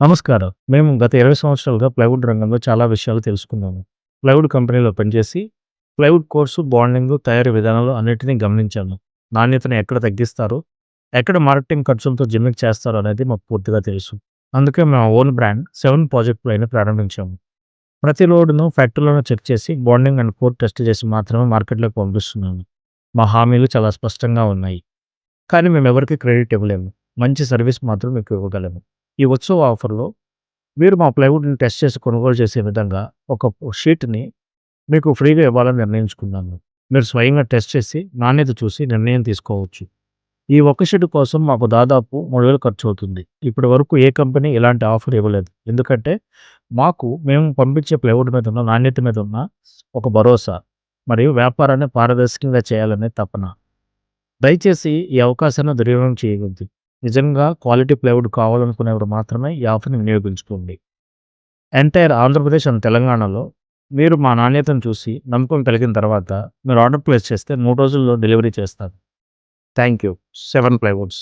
నమస్కారం. మేము గత 20 సంవత్సరాలుగా ప్లైవుడ్ రంగంలో చాలా విషయాలు తెలుసుకున్నాము. ప్లైవుడ్ కంపెనీలో పనిచేసి, ప్లైవుడ్ కోర్సు, బాండింగు, తయారీ విధానాలు అన్నిటిని గమనించాను. నాణ్యతను ఎక్కడ తగ్గిస్తారో, ఎక్కడ మార్కెటింగ్ ఖర్చులతో జిమ్మిక్ చేస్తారో అనేది మాకు పూర్తిగా తెలుసు. అందుకే మా ఓన్ బ్రాండ్ 7 ప్రాజెక్ట్ ప్లైని ప్రారంభించాము. ప్రతి లోడును ఫ్యాక్టరీలోనే చెక్ చేసి, బాండింగ్ అండ్ కోర్ టెస్ట్ చేసి మాత్రమే మార్కెట్‌లోకి పంపిస్తున్నాము. మా హామీలు చాలా స్పష్టంగా ఉన్నాయి. కానీ మేమెవరికీ క్రెడిట్ ఇవ్వలేము. మంచి సర్వీస్ మాత్రం మీకు ఇవ్వగలము. ఈ ఉత్సవ ఆఫర్‌లో మీరు మా ప్లైవుడ్‌ని టెస్ట్ చేసి కొనుగోలు చేసే విధంగా ఒక షీట్‌ని మీకు ఫ్రీగా ఇవ్వాలని నిర్ణయించుకున్నాను. మీరు స్వయంగా టెస్ట్ చేసి, నాణ్యత చూసి నిర్ణయం తీసుకోవచ్చు. ఈ ఒక్క షీట్ కోసం మాకు దాదాపు 3000 ఖర్చవుతుంది. ఇప్పటి వరకు ఏ కంపెనీ ఇలాంటి ఆఫర్ ఇవ్వలేదు. ఎందుకంటే మేము పంపించే ప్లైవుడ్ మీద ఉన్న నాణ్యత మీద ఉన్న ఒక భరోసా మరియు వ్యాపారాన్ని పారదర్శకంగా చేయాలనే తపన. దయచేసి ఈ అవకాశాన్ని దుర్వినియోగం చేయవద్దు. నిజంగా క్వాలిటీ ప్లైవుడ్ కావాలనుకునేవారు మాత్రమే ఈ ఆఫర్‌ని వినియోగించుకోండి. ఎంటైర్ ఆంధ్రప్రదేశ్ అండ్ తెలంగాణలో మీరు మా నాణ్యతను చూసి నమ్మకం కలిగిన తర్వాత మీరు ఆర్డర్ ప్లేస్ చేస్తే 3 రోజుల్లో డెలివరీ చేస్తాను. Thank you. 7 ప్లైవుడ్స్.